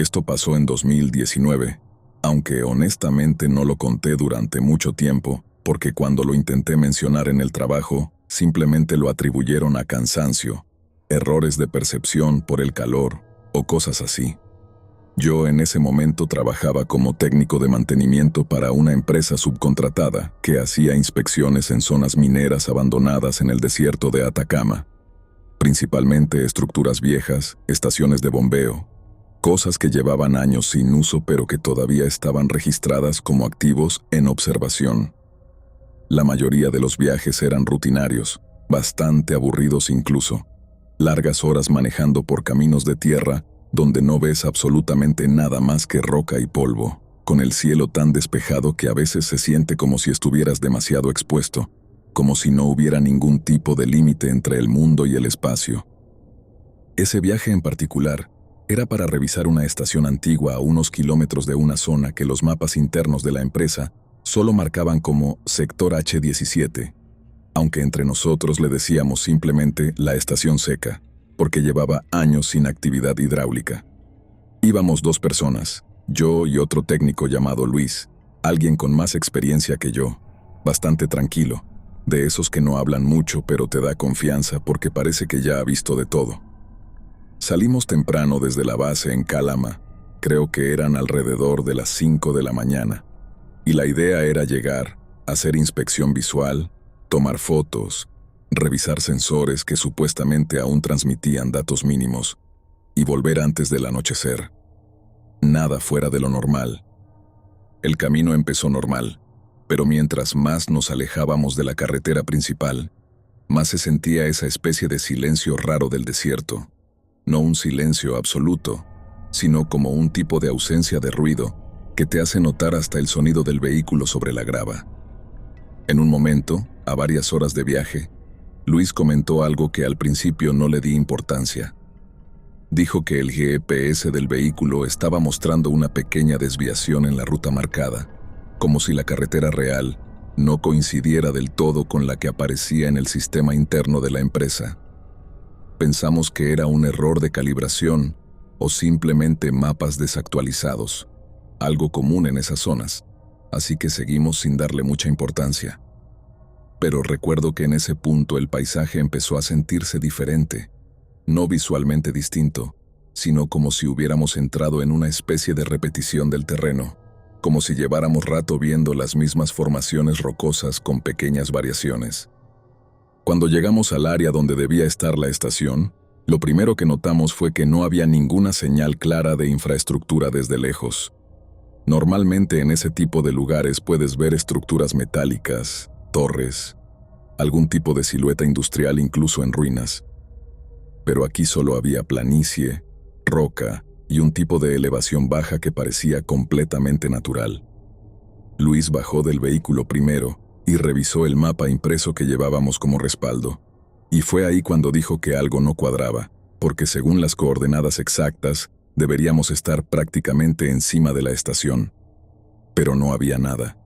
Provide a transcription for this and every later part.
Esto pasó en 2019, aunque honestamente no lo conté durante mucho tiempo, porque cuando lo intenté mencionar en el trabajo, simplemente lo atribuyeron a cansancio, errores de percepción por el calor o cosas así. Yo en ese momento trabajaba como técnico de mantenimiento para una empresa subcontratada que hacía inspecciones en zonas mineras abandonadas en el desierto de Atacama, principalmente estructuras viejas, estaciones de bombeo, cosas que llevaban años sin uso pero que todavía estaban registradas como activos en observación. La mayoría de los viajes eran rutinarios, bastante aburridos incluso, largas horas manejando por caminos de tierra donde no ves absolutamente nada más que roca y polvo, con el cielo tan despejado que a veces se siente como si estuvieras demasiado expuesto, como si no hubiera ningún tipo de límite entre el mundo y el espacio. Ese viaje en particular era para revisar una estación antigua a unos kilómetros de una zona que los mapas internos de la empresa solo marcaban como Sector H17, aunque entre nosotros le decíamos simplemente la estación seca, porque llevaba años sin actividad hidráulica. Íbamos 2 personas, yo y otro técnico llamado Luis, alguien con más experiencia que yo, bastante tranquilo, de esos que no hablan mucho pero te da confianza porque parece que ya ha visto de todo. Salimos temprano desde la base en Calama, creo que eran alrededor de las 5 de la mañana, y la idea era llegar, hacer inspección visual, tomar fotos, revisar sensores que supuestamente aún transmitían datos mínimos, y volver antes del anochecer. Nada fuera de lo normal. El camino empezó normal, pero mientras más nos alejábamos de la carretera principal, más se sentía esa especie de silencio raro del desierto. No un silencio absoluto, sino como un tipo de ausencia de ruido que te hace notar hasta el sonido del vehículo sobre la grava. En un momento, a varias horas de viaje, Luis comentó algo que al principio no le di importancia. Dijo que el GPS del vehículo estaba mostrando una pequeña desviación en la ruta marcada, como si la carretera real no coincidiera del todo con la que aparecía en el sistema interno de la empresa. Pensamos que era un error de calibración o simplemente mapas desactualizados, algo común en esas zonas, así que seguimos sin darle mucha importancia. Pero recuerdo que en ese punto el paisaje empezó a sentirse diferente, no visualmente distinto, sino como si hubiéramos entrado en una especie de repetición del terreno, como si lleváramos rato viendo las mismas formaciones rocosas con pequeñas variaciones. Cuando llegamos al área donde debía estar la estación, lo primero que notamos fue que no había ninguna señal clara de infraestructura desde lejos. Normalmente en ese tipo de lugares puedes ver estructuras metálicas, torres, algún tipo de silueta industrial incluso en ruinas. Pero aquí solo había planicie, roca y un tipo de elevación baja que parecía completamente natural. Luis bajó del vehículo primero y revisó el mapa impreso que llevábamos como respaldo. Y fue ahí cuando dijo que algo no cuadraba, porque según las coordenadas exactas, deberíamos estar prácticamente encima de la estación. Pero no había nada.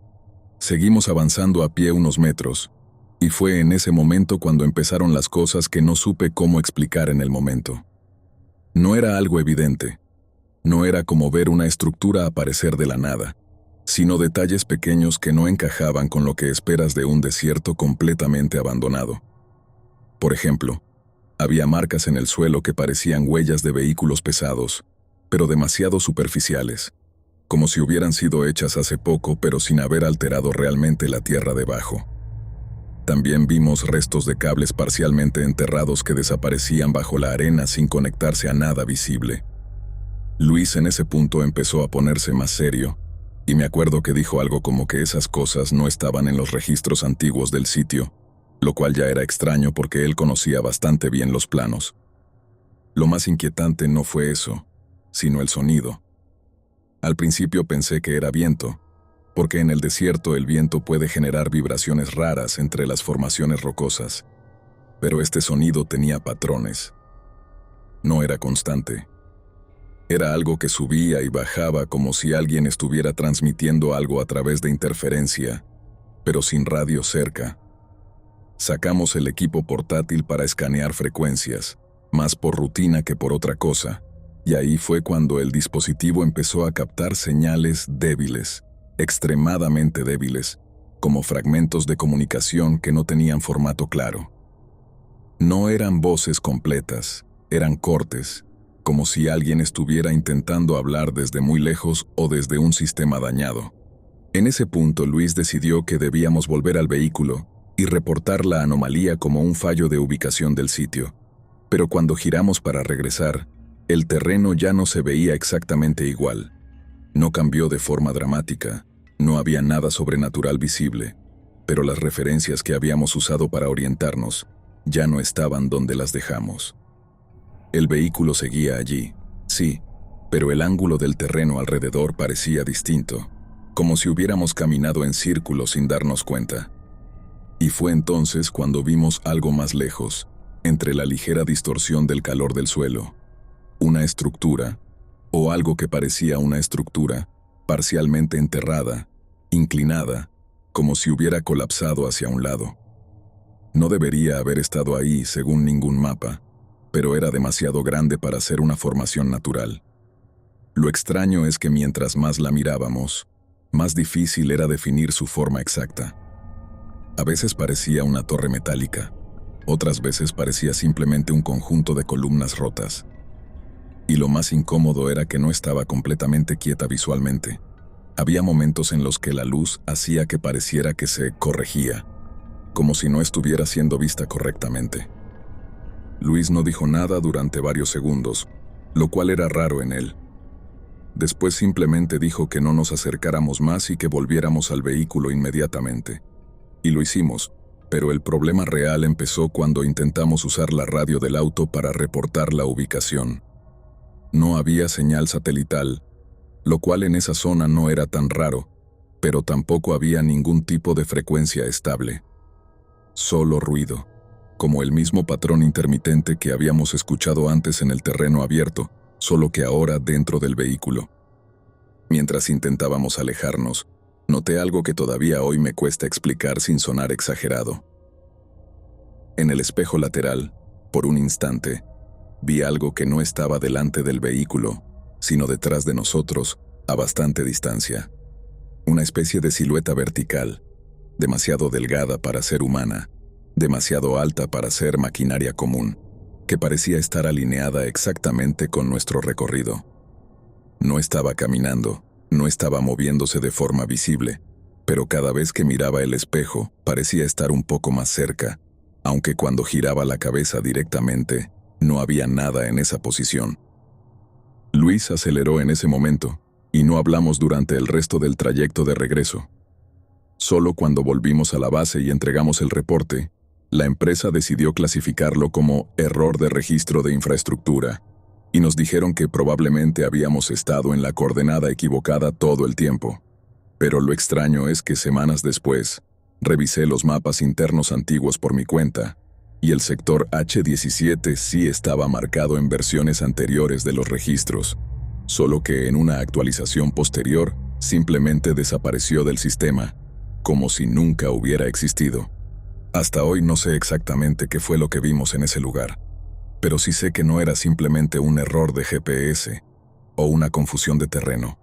Seguimos avanzando a pie unos metros, y fue en ese momento cuando empezaron las cosas que no supe cómo explicar en el momento. No era algo evidente. No era como ver una estructura aparecer de la nada, sino detalles pequeños que no encajaban con lo que esperas de un desierto completamente abandonado. Por ejemplo, había marcas en el suelo que parecían huellas de vehículos pesados, pero demasiado superficiales, como si hubieran sido hechas hace poco pero sin haber alterado realmente la tierra debajo. También vimos restos de cables parcialmente enterrados que desaparecían bajo la arena sin conectarse a nada visible. Luis en ese punto empezó a ponerse más serio, y me acuerdo que dijo algo como que esas cosas no estaban en los registros antiguos del sitio, lo cual ya era extraño porque él conocía bastante bien los planos. Lo más inquietante no fue eso, sino el sonido. Al principio pensé que era viento, porque en el desierto el viento puede generar vibraciones raras entre las formaciones rocosas, pero este sonido tenía patrones. No era constante. Era algo que subía y bajaba como si alguien estuviera transmitiendo algo a través de interferencia, pero sin radio cerca. Sacamos el equipo portátil para escanear frecuencias, más por rutina que por otra cosa, Y ahí fue cuando el dispositivo empezó a captar señales débiles, extremadamente débiles, como fragmentos de comunicación que no tenían formato claro. No eran voces completas, eran cortes, como si alguien estuviera intentando hablar desde muy lejos o desde un sistema dañado. En ese punto, Luis decidió que debíamos volver al vehículo y reportar la anomalía como un fallo de ubicación del sitio. Pero cuando giramos para regresar, el terreno ya no se veía exactamente igual. No cambió de forma dramática, no había nada sobrenatural visible, pero las referencias que habíamos usado para orientarnos ya no estaban donde las dejamos. El vehículo seguía allí, sí, pero el ángulo del terreno alrededor parecía distinto, como si hubiéramos caminado en círculos sin darnos cuenta. Y fue entonces cuando vimos algo más lejos, entre la ligera distorsión del calor del suelo, una estructura, o algo que parecía una estructura, parcialmente enterrada, inclinada, como si hubiera colapsado hacia un lado. No debería haber estado ahí según ningún mapa, pero era demasiado grande para ser una formación natural. Lo extraño es que mientras más la mirábamos, más difícil era definir su forma exacta. A veces parecía una torre metálica, otras veces parecía simplemente un conjunto de columnas rotas. Y lo más incómodo era que no estaba completamente quieta visualmente. Había momentos en los que la luz hacía que pareciera que se corregía, como si no estuviera siendo vista correctamente. Luis no dijo nada durante varios segundos, lo cual era raro en él. Después simplemente dijo que no nos acercáramos más y que volviéramos al vehículo inmediatamente. Y lo hicimos, pero el problema real empezó cuando intentamos usar la radio del auto para reportar la ubicación. No había señal satelital, lo cual en esa zona no era tan raro, pero tampoco había ningún tipo de frecuencia estable. Solo ruido, como el mismo patrón intermitente que habíamos escuchado antes en el terreno abierto, solo que ahora dentro del vehículo. Mientras intentábamos alejarnos, noté algo que todavía hoy me cuesta explicar sin sonar exagerado. En el espejo lateral, por un instante, vi algo que no estaba delante del vehículo, sino detrás de nosotros, a bastante distancia. Una especie de silueta vertical, demasiado delgada para ser humana, demasiado alta para ser maquinaria común, que parecía estar alineada exactamente con nuestro recorrido. No estaba caminando, no estaba moviéndose de forma visible, pero cada vez que miraba el espejo parecía estar un poco más cerca, aunque cuando giraba la cabeza directamente, no había nada en esa posición. Luis aceleró en ese momento, y no hablamos durante el resto del trayecto de regreso. Solo cuando volvimos a la base y entregamos el reporte, la empresa decidió clasificarlo como error de registro de infraestructura, y nos dijeron que probablemente habíamos estado en la coordenada equivocada todo el tiempo. Pero lo extraño es que semanas después, revisé los mapas internos antiguos por mi cuenta, y el sector H17 sí estaba marcado en versiones anteriores de los registros, solo que en una actualización posterior simplemente desapareció del sistema, como si nunca hubiera existido. Hasta hoy no sé exactamente qué fue lo que vimos en ese lugar, pero sí sé que no era simplemente un error de GPS o una confusión de terreno.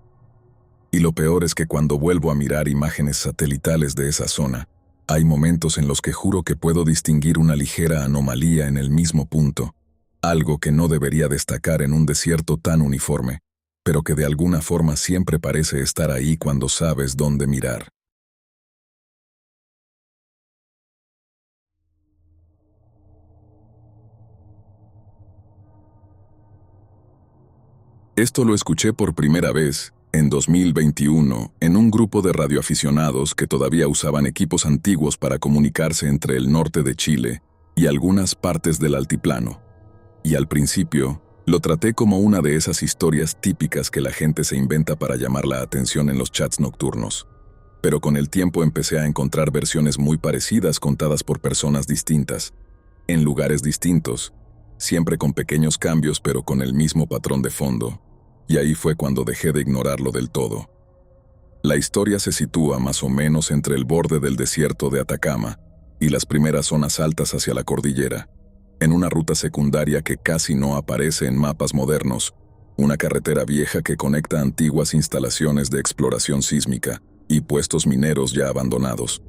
Y lo peor es que cuando vuelvo a mirar imágenes satelitales de esa zona, hay momentos en los que juro que puedo distinguir una ligera anomalía en el mismo punto, algo que no debería destacar en un desierto tan uniforme, pero que de alguna forma siempre parece estar ahí cuando sabes dónde mirar. Esto lo escuché por primera vez, en 2021, en un grupo de radioaficionados que todavía usaban equipos antiguos para comunicarse entre el norte de Chile y algunas partes del altiplano. Y al principio, lo traté como una de esas historias típicas que la gente se inventa para llamar la atención en los chats nocturnos. Pero con el tiempo empecé a encontrar versiones muy parecidas contadas por personas distintas, en lugares distintos, siempre con pequeños cambios pero con el mismo patrón de fondo, y ahí fue cuando dejé de ignorarlo del todo. La historia se sitúa más o menos entre el borde del desierto de Atacama y las primeras zonas altas hacia la cordillera, en una ruta secundaria que casi no aparece en mapas modernos, una carretera vieja que conecta antiguas instalaciones de exploración sísmica y puestos mineros ya abandonados.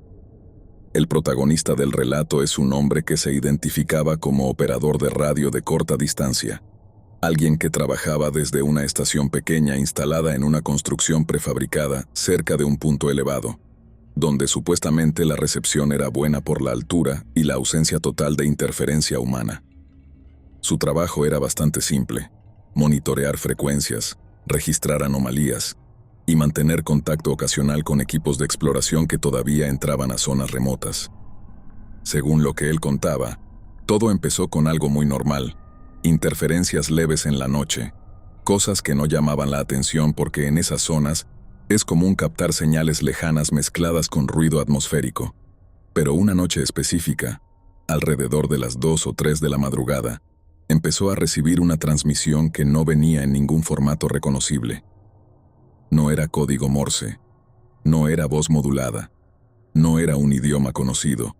El protagonista del relato es un hombre que se identificaba como operador de radio de corta distancia, alguien que trabajaba desde una estación pequeña instalada en una construcción prefabricada cerca de un punto elevado, donde supuestamente la recepción era buena por la altura y la ausencia total de interferencia humana. Su trabajo era bastante simple: monitorear frecuencias, registrar anomalías y mantener contacto ocasional con equipos de exploración que todavía entraban a zonas remotas. Según lo que él contaba, todo empezó con algo muy normal: interferencias leves en la noche, cosas que no llamaban la atención porque en esas zonas es común captar señales lejanas mezcladas con ruido atmosférico. Pero una noche específica, alrededor de las 2 o 3 de la madrugada, empezó a recibir una transmisión que no venía en ningún formato reconocible. No era código Morse, no era voz modulada, no era un idioma conocido.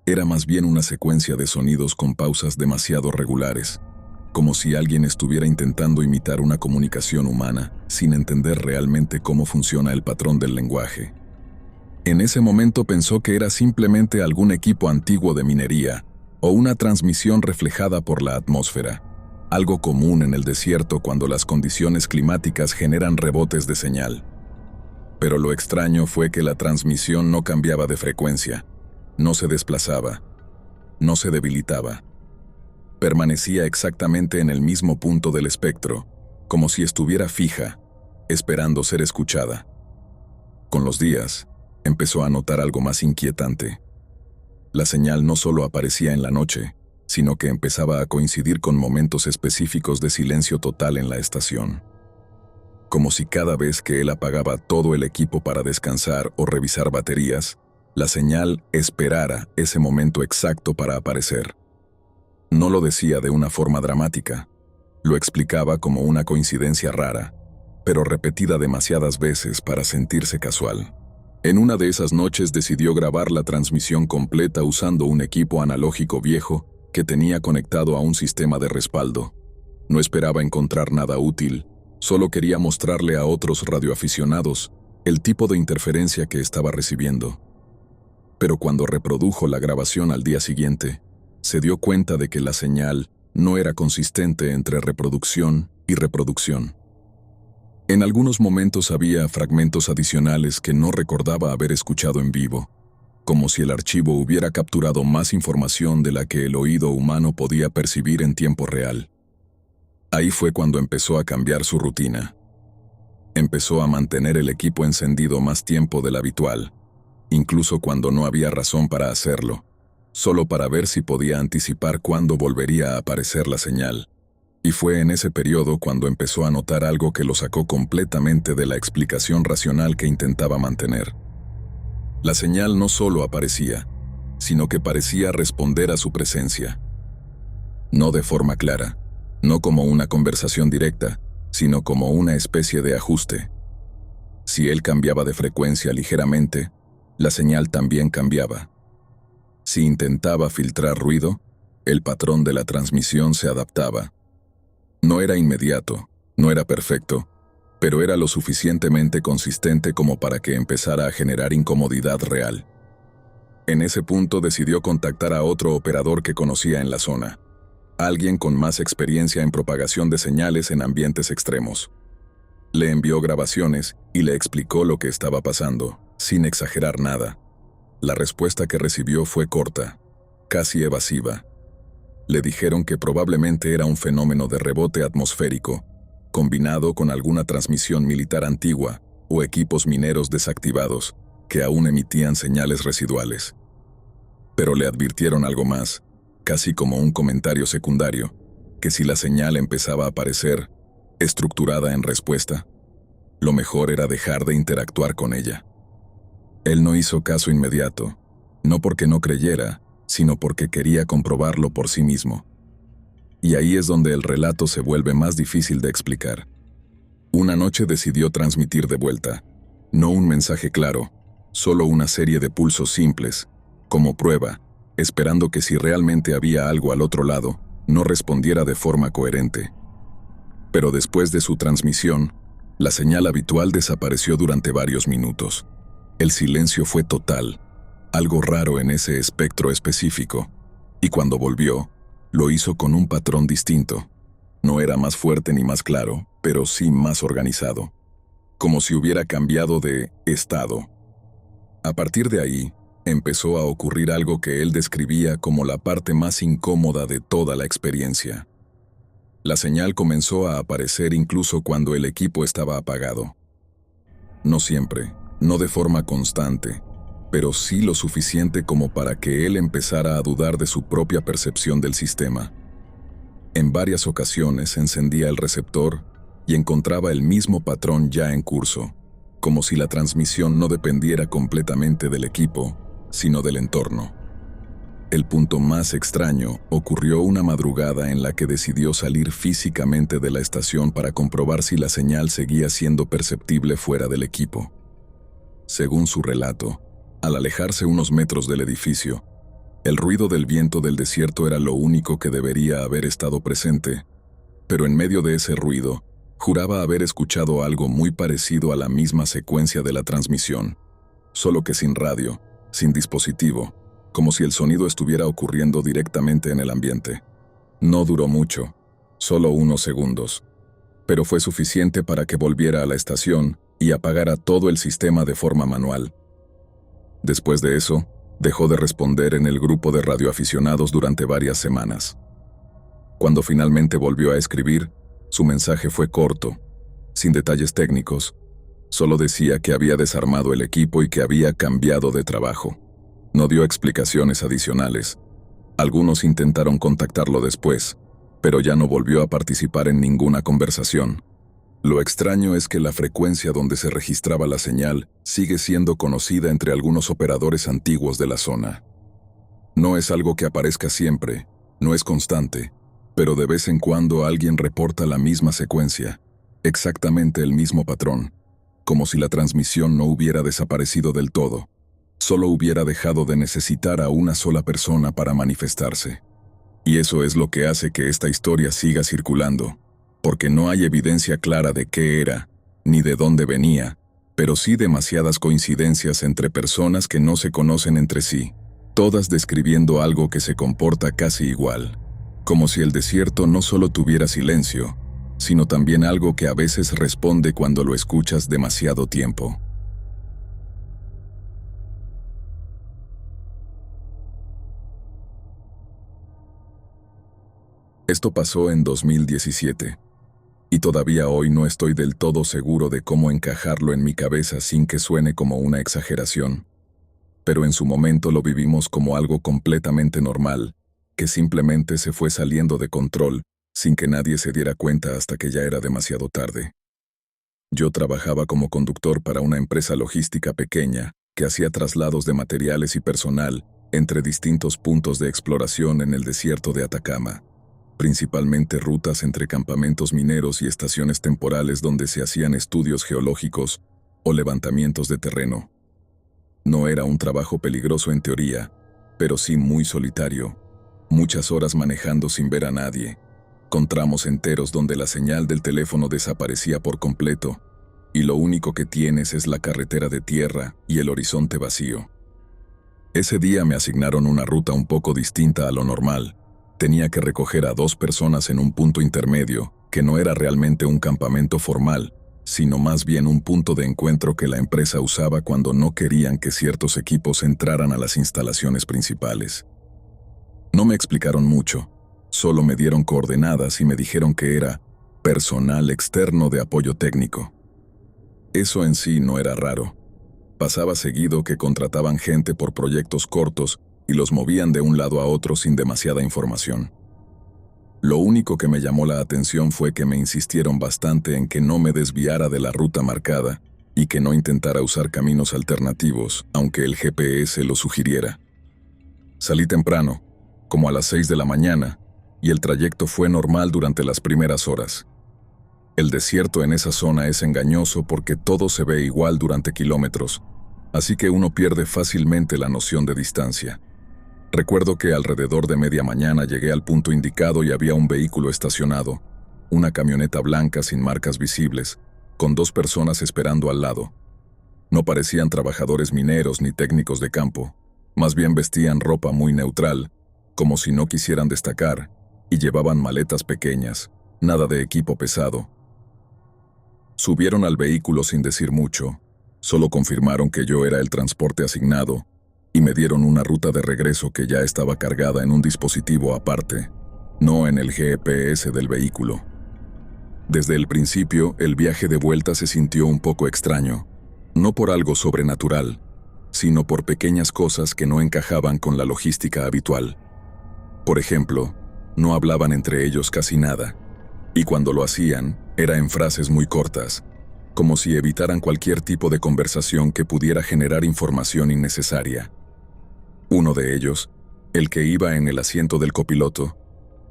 Era más bien una secuencia de sonidos con pausas demasiado regulares, como si alguien estuviera intentando imitar una comunicación humana sin entender realmente cómo funciona el patrón del lenguaje. En ese momento pensó que era simplemente algún equipo antiguo de minería o una transmisión reflejada por la atmósfera, algo común en el desierto cuando las condiciones climáticas generan rebotes de señal. Pero lo extraño fue que la transmisión no cambiaba de frecuencia, no se desplazaba, no se debilitaba. Permanecía exactamente en el mismo punto del espectro, como si estuviera fija, esperando ser escuchada. Con los días, empezó a notar algo más inquietante. La señal no solo aparecía en la noche, sino que empezaba a coincidir con momentos específicos de silencio total en la estación. Como si cada vez que él apagaba todo el equipo para descansar o revisar baterías, la señal esperara ese momento exacto para aparecer. No lo decía de una forma dramática, lo explicaba como una coincidencia rara, pero repetida demasiadas veces para sentirse casual. En una de esas noches decidió grabar la transmisión completa usando un equipo analógico viejo que tenía conectado a un sistema de respaldo. No esperaba encontrar nada útil, solo quería mostrarle a otros radioaficionados el tipo de interferencia que estaba recibiendo. Pero cuando reprodujo la grabación al día siguiente, se dio cuenta de que la señal no era consistente entre reproducción y reproducción. En algunos momentos había fragmentos adicionales que no recordaba haber escuchado en vivo, como si el archivo hubiera capturado más información de la que el oído humano podía percibir en tiempo real. Ahí fue cuando empezó a cambiar su rutina. Empezó a mantener el equipo encendido más tiempo del habitual, incluso cuando no había razón para hacerlo, solo para ver si podía anticipar cuándo volvería a aparecer la señal. Y fue en ese periodo cuando empezó a notar algo que lo sacó completamente de la explicación racional que intentaba mantener. La señal no solo aparecía, sino que parecía responder a su presencia. No de forma clara, no como una conversación directa, sino como una especie de ajuste. Si él cambiaba de frecuencia ligeramente, la señal también cambiaba. Si intentaba filtrar ruido, el patrón de la transmisión se adaptaba. No era inmediato, no era perfecto, pero era lo suficientemente consistente como para que empezara a generar incomodidad real. En ese punto decidió contactar a otro operador que conocía en la zona, alguien con más experiencia en propagación de señales en ambientes extremos. Le envió grabaciones y le explicó lo que estaba pasando, sin exagerar nada. La respuesta que recibió fue corta, casi evasiva. Le dijeron que probablemente era un fenómeno de rebote atmosférico, combinado con alguna transmisión militar antigua o equipos mineros desactivados que aún emitían señales residuales. Pero le advirtieron algo más, casi como un comentario secundario, que si la señal empezaba a aparecer, estructurada en respuesta, lo mejor era dejar de interactuar con ella. Él no hizo caso inmediato, no porque no creyera, sino porque quería comprobarlo por sí mismo. Y ahí es donde el relato se vuelve más difícil de explicar. Una noche decidió transmitir de vuelta, no un mensaje claro, solo una serie de pulsos simples, como prueba, esperando que si realmente había algo al otro lado, no respondiera de forma coherente. Pero después de su transmisión, la señal habitual desapareció durante varios minutos. El silencio fue total, algo raro en ese espectro específico, y cuando volvió, lo hizo con un patrón distinto. No era más fuerte ni más claro, pero sí más organizado, como si hubiera cambiado de estado. A partir de ahí, empezó a ocurrir algo que él describía como la parte más incómoda de toda la experiencia. La señal comenzó a aparecer incluso cuando el equipo estaba apagado. No siempre, no de forma constante, pero sí lo suficiente como para que él empezara a dudar de su propia percepción del sistema. En varias ocasiones encendía el receptor y encontraba el mismo patrón ya en curso, como si la transmisión no dependiera completamente del equipo, sino del entorno. El punto más extraño ocurrió una madrugada en la que decidió salir físicamente de la estación para comprobar si la señal seguía siendo perceptible fuera del equipo. Según su relato, al alejarse unos metros del edificio, el ruido del viento del desierto era lo único que debería haber estado presente, pero en medio de ese ruido, juraba haber escuchado algo muy parecido a la misma secuencia de la transmisión, solo que sin radio, sin dispositivo, como si el sonido estuviera ocurriendo directamente en el ambiente. No duró mucho, solo unos segundos, pero fue suficiente para que volviera a la estación y apagara todo el sistema de forma manual. Después de eso, dejó de responder en el grupo de radioaficionados durante varias semanas. Cuando finalmente volvió a escribir, su mensaje fue corto, sin detalles técnicos. Solo decía que había desarmado el equipo y que había cambiado de trabajo. No dio explicaciones adicionales. Algunos intentaron contactarlo después, pero ya no volvió a participar en ninguna conversación. Lo extraño es que la frecuencia donde se registraba la señal sigue siendo conocida entre algunos operadores antiguos de la zona. No es algo que aparezca siempre, no es constante, pero de vez en cuando alguien reporta la misma secuencia, exactamente el mismo patrón, como si la transmisión no hubiera desaparecido del todo, solo hubiera dejado de necesitar a una sola persona para manifestarse. Y eso es lo que hace que esta historia siga circulando, porque no hay evidencia clara de qué era, ni de dónde venía, pero sí demasiadas coincidencias entre personas que no se conocen entre sí, todas describiendo algo que se comporta casi igual, como si el desierto no solo tuviera silencio, sino también algo que a veces responde cuando lo escuchas demasiado tiempo. Esto pasó en 2017, y todavía hoy no estoy del todo seguro de cómo encajarlo en mi cabeza sin que suene como una exageración. Pero en su momento lo vivimos como algo completamente normal, que simplemente se fue saliendo de control, sin que nadie se diera cuenta hasta que ya era demasiado tarde. Yo trabajaba como conductor para una empresa logística pequeña que hacía traslados de materiales y personal entre distintos puntos de exploración en el desierto de Atacama, principalmente rutas entre campamentos mineros y estaciones temporales donde se hacían estudios geológicos o levantamientos de terreno. No era un trabajo peligroso en teoría, pero sí muy solitario, muchas horas manejando sin ver a nadie, con tramos enteros donde la señal del teléfono desaparecía por completo, y lo único que tienes es la carretera de tierra y el horizonte vacío. Ese día me asignaron una ruta un poco distinta a lo normal. Tenía que recoger a 2 personas en un punto intermedio, que no era realmente un campamento formal, sino más bien un punto de encuentro que la empresa usaba cuando no querían que ciertos equipos entraran a las instalaciones principales. No me explicaron mucho, solo me dieron coordenadas y me dijeron que era personal externo de apoyo técnico. Eso en sí no era raro. Pasaba seguido que contrataban gente por proyectos cortos y los movían de un lado a otro sin demasiada información. Lo único que me llamó la atención fue que me insistieron bastante en que no me desviara de la ruta marcada y que no intentara usar caminos alternativos, aunque el GPS lo sugiriera. Salí temprano, como a las 6 de la mañana, y el trayecto fue normal durante las primeras horas. El desierto en esa zona es engañoso porque todo se ve igual durante kilómetros, así que uno pierde fácilmente la noción de distancia. Recuerdo que alrededor de media mañana llegué al punto indicado y había un vehículo estacionado, una camioneta blanca sin marcas visibles, con 2 personas esperando al lado. No parecían trabajadores mineros ni técnicos de campo, más bien vestían ropa muy neutral, como si no quisieran destacar, y llevaban maletas pequeñas, nada de equipo pesado. Subieron al vehículo sin decir mucho, solo confirmaron que yo era el transporte asignado, y me dieron una ruta de regreso que ya estaba cargada en un dispositivo aparte, no en el GPS del vehículo. Desde el principio, el viaje de vuelta se sintió un poco extraño, no por algo sobrenatural, sino por pequeñas cosas que no encajaban con la logística habitual. Por ejemplo, no hablaban entre ellos casi nada, y cuando lo hacían, era en frases muy cortas, como si evitaran cualquier tipo de conversación que pudiera generar información innecesaria. Uno de ellos, el que iba en el asiento del copiloto,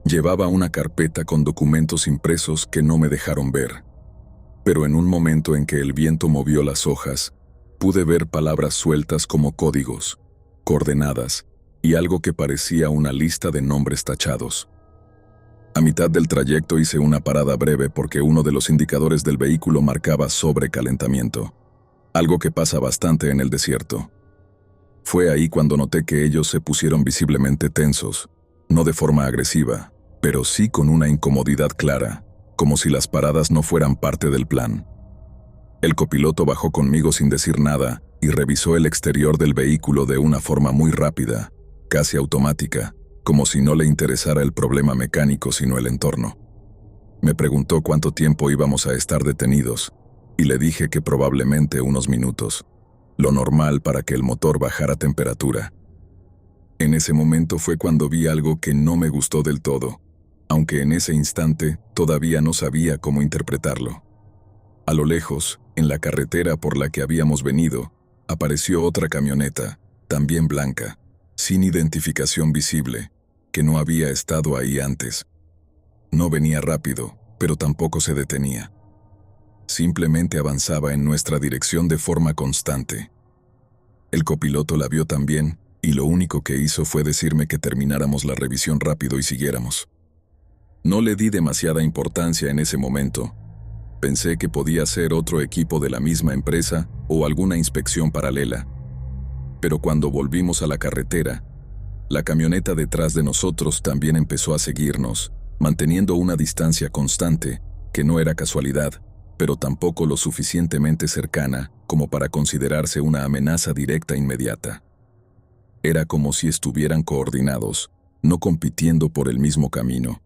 llevaba una carpeta con documentos impresos que no me dejaron ver. Pero en un momento en que el viento movió las hojas, pude ver palabras sueltas como códigos, coordenadas y algo que parecía una lista de nombres tachados. A mitad del trayecto hice una parada breve porque uno de los indicadores del vehículo marcaba sobrecalentamiento, algo que pasa bastante en el desierto. Fue ahí cuando noté que ellos se pusieron visiblemente tensos, no de forma agresiva, pero sí con una incomodidad clara, como si las paradas no fueran parte del plan. El copiloto bajó conmigo sin decir nada y revisó el exterior del vehículo de una forma muy rápida, casi automática, como si no le interesara el problema mecánico sino el entorno. Me preguntó cuánto tiempo íbamos a estar detenidos, y le dije que probablemente unos minutos, lo normal para que el motor bajara temperatura. En ese momento fue cuando vi algo que no me gustó del todo, aunque en ese instante todavía no sabía cómo interpretarlo. A lo lejos, en la carretera por la que habíamos venido, apareció otra camioneta, también blanca, sin identificación visible, que no había estado ahí antes. No venía rápido, pero tampoco se detenía. Simplemente avanzaba en nuestra dirección de forma constante. El copiloto la vio también, y lo único que hizo fue decirme que termináramos la revisión rápido y siguiéramos. No le di demasiada importancia en ese momento. Pensé que podía ser otro equipo de la misma empresa o alguna inspección paralela. Pero cuando volvimos a la carretera, la camioneta detrás de nosotros también empezó a seguirnos, manteniendo una distancia constante, que no era casualidad, pero tampoco lo suficientemente cercana como para considerarse una amenaza directa inmediata. Era como si estuvieran coordinados, no compitiendo por el mismo camino.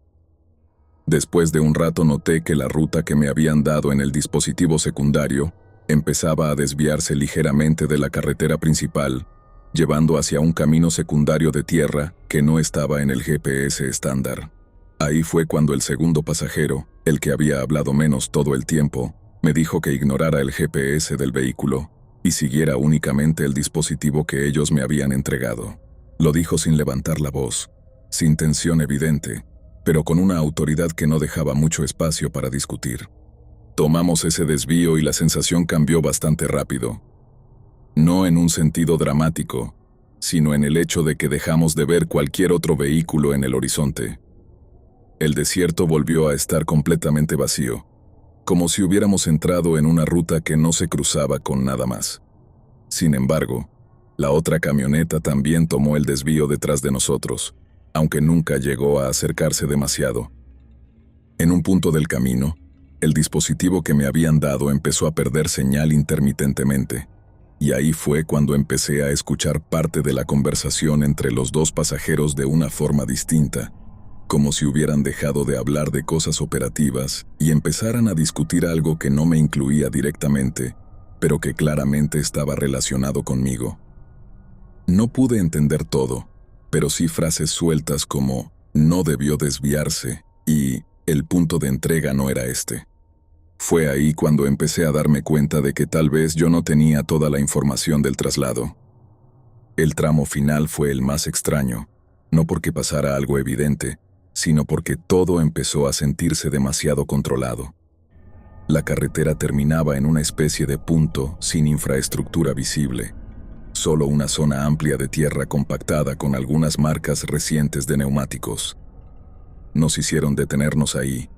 Después de un rato noté que la ruta que me habían dado en el dispositivo secundario empezaba a desviarse ligeramente de la carretera principal, llevando hacia un camino secundario de tierra que no estaba en el GPS estándar. Ahí fue cuando el segundo pasajero, el que había hablado menos todo el tiempo, me dijo que ignorara el GPS del vehículo y siguiera únicamente el dispositivo que ellos me habían entregado. Lo dijo sin levantar la voz, sin tensión evidente, pero con una autoridad que no dejaba mucho espacio para discutir. Tomamos ese desvío y la sensación cambió bastante rápido. No en un sentido dramático, sino en el hecho de que dejamos de ver cualquier otro vehículo en el horizonte. El desierto volvió a estar completamente vacío, como si hubiéramos entrado en una ruta que no se cruzaba con nada más. Sin embargo, la otra camioneta también tomó el desvío detrás de nosotros, aunque nunca llegó a acercarse demasiado. En un punto del camino, el dispositivo que me habían dado empezó a perder señal intermitentemente, y ahí fue cuando empecé a escuchar parte de la conversación entre los dos pasajeros de una forma distinta, como si hubieran dejado de hablar de cosas operativas y empezaran a discutir algo que no me incluía directamente, pero que claramente estaba relacionado conmigo. No pude entender todo, pero sí frases sueltas como «no debió desviarse» y «el punto de entrega no era este». Fue ahí cuando empecé a darme cuenta de que tal vez yo no tenía toda la información del traslado. El tramo final fue el más extraño, no porque pasara algo evidente, sino porque todo empezó a sentirse demasiado controlado. La carretera terminaba en una especie de punto sin infraestructura visible, solo una zona amplia de tierra compactada con algunas marcas recientes de neumáticos. Nos hicieron detenernos ahí,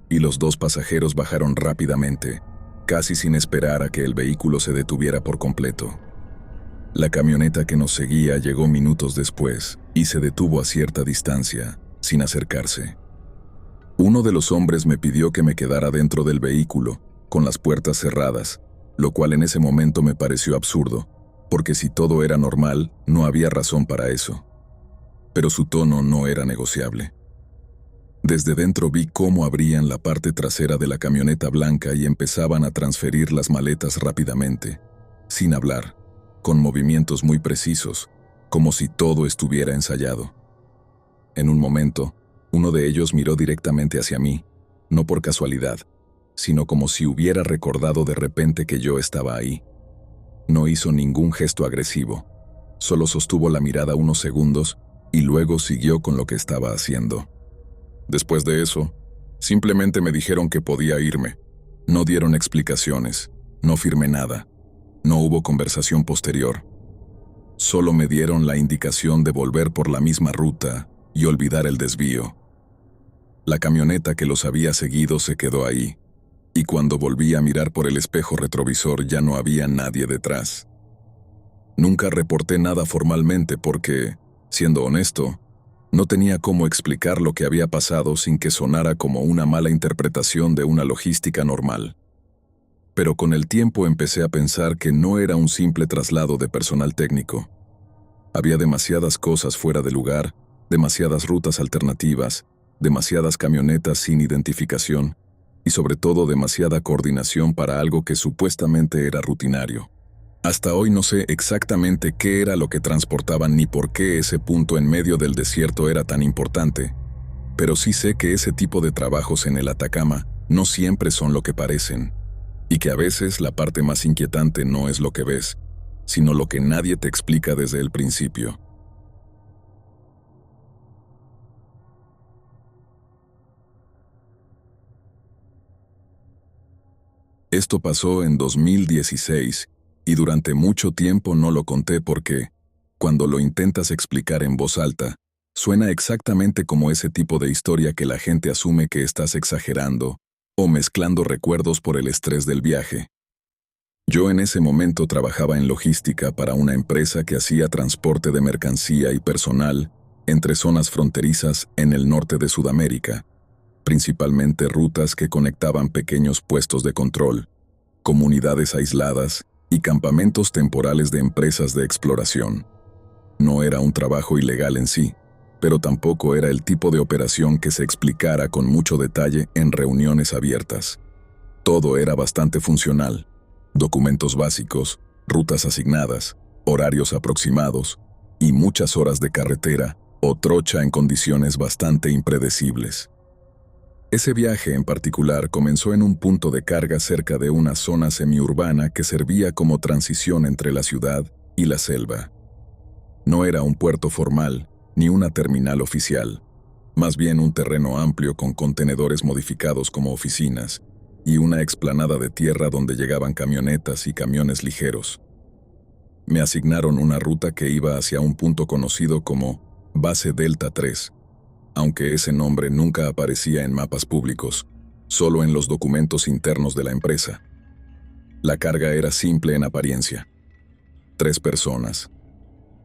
y los dos pasajeros bajaron rápidamente, casi sin esperar a que el vehículo se detuviera por completo. La camioneta que nos seguía llegó minutos después y se detuvo a cierta distancia, sin acercarse. Uno de los hombres me pidió que me quedara dentro del vehículo, con las puertas cerradas, lo cual en ese momento me pareció absurdo, porque si todo era normal, no había razón para eso. Pero su tono no era negociable. Desde dentro vi cómo abrían la parte trasera de la camioneta blanca y empezaban a transferir las maletas rápidamente, sin hablar, con movimientos muy precisos, como si todo estuviera ensayado. En un momento, uno de ellos miró directamente hacia mí, no por casualidad, sino como si hubiera recordado de repente que yo estaba ahí. No hizo ningún gesto agresivo, solo sostuvo la mirada unos segundos y luego siguió con lo que estaba haciendo. Después de eso, simplemente me dijeron que podía irme. No dieron explicaciones, no firmé nada, no hubo conversación posterior. Solo me dieron la indicación de volver por la misma ruta y olvidar el desvío. La camioneta que los había seguido se quedó ahí, y cuando volví a mirar por el espejo retrovisor ya no había nadie detrás. Nunca reporté nada formalmente porque, siendo honesto, no tenía cómo explicar lo que había pasado sin que sonara como una mala interpretación de una logística normal. Pero con el tiempo empecé a pensar que no era un simple traslado de personal técnico. Había demasiadas cosas fuera de lugar, demasiadas rutas alternativas, demasiadas camionetas sin identificación y sobre todo demasiada coordinación para algo que supuestamente era rutinario. Hasta hoy no sé exactamente qué era lo que transportaban ni por qué ese punto en medio del desierto era tan importante, pero sí sé que ese tipo de trabajos en el Atacama no siempre son lo que parecen, y que a veces la parte más inquietante no es lo que ves, sino lo que nadie te explica desde el principio. Esto pasó en 2016 y durante mucho tiempo no lo conté porque, cuando lo intentas explicar en voz alta, suena exactamente como ese tipo de historia que la gente asume que estás exagerando o mezclando recuerdos por el estrés del viaje. Yo en ese momento trabajaba en logística para una empresa que hacía transporte de mercancía y personal entre zonas fronterizas en el norte de Sudamérica, principalmente rutas que conectaban pequeños puestos de control, comunidades aisladas y campamentos temporales de empresas de exploración. No era un trabajo ilegal en sí, pero tampoco era el tipo de operación que se explicara con mucho detalle en reuniones abiertas. Todo era bastante funcional: documentos básicos, rutas asignadas, horarios aproximados y muchas horas de carretera o trocha en condiciones bastante impredecibles. Ese viaje en particular comenzó en un punto de carga cerca de una zona semiurbana que servía como transición entre la ciudad y la selva. No era un puerto formal ni una terminal oficial, más bien un terreno amplio con contenedores modificados como oficinas y una explanada de tierra donde llegaban camionetas y camiones ligeros. Me asignaron una ruta que iba hacia un punto conocido como Base Delta 3, aunque ese nombre nunca aparecía en mapas públicos, solo en los documentos internos de la empresa. La carga era simple en apariencia: 3 personas,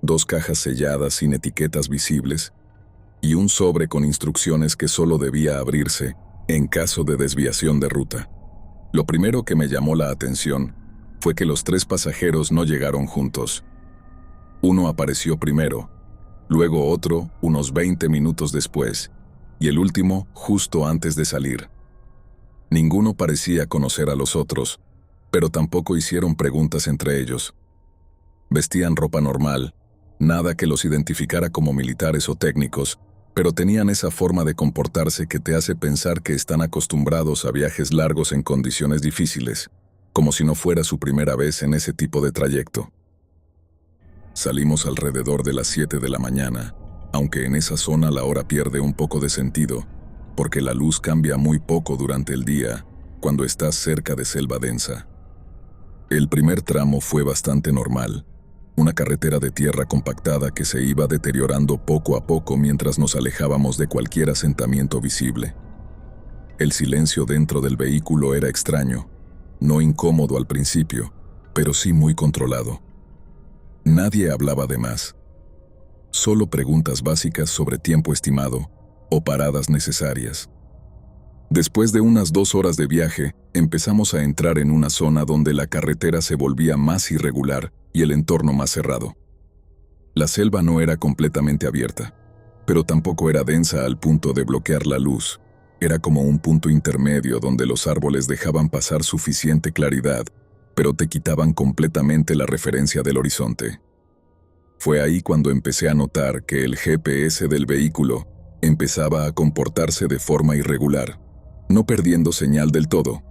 2 cajas selladas sin etiquetas visibles y un sobre con instrucciones que solo debía abrirse en caso de desviación de ruta. Lo primero que me llamó la atención fue que los 3 pasajeros no llegaron juntos. Uno apareció primero, luego otro unos 20 minutos después, y el último justo antes de salir. Ninguno parecía conocer a los otros, pero tampoco hicieron preguntas entre ellos. Vestían ropa normal, nada que los identificara como militares o técnicos, pero tenían esa forma de comportarse que te hace pensar que están acostumbrados a viajes largos en condiciones difíciles, como si no fuera su primera vez en ese tipo de trayecto. Salimos alrededor de las 7 de la mañana, aunque en esa zona la hora pierde un poco de sentido, porque la luz cambia muy poco durante el día, cuando estás cerca de selva densa. El primer tramo fue bastante normal, una carretera de tierra compactada que se iba deteriorando poco a poco mientras nos alejábamos de cualquier asentamiento visible. El silencio dentro del vehículo era extraño, no incómodo al principio, pero sí muy controlado. Nadie hablaba de más. Solo preguntas básicas sobre tiempo estimado o paradas necesarias. Después de unas 2 horas de viaje, empezamos a entrar en una zona donde la carretera se volvía más irregular y el entorno más cerrado. La selva no era completamente abierta, pero tampoco era densa al punto de bloquear la luz. Era como un punto intermedio donde los árboles dejaban pasar suficiente claridad, pero te quitaban completamente la referencia del horizonte. Fue ahí cuando empecé a notar que el GPS del vehículo empezaba a comportarse de forma irregular, no perdiendo señal del todo,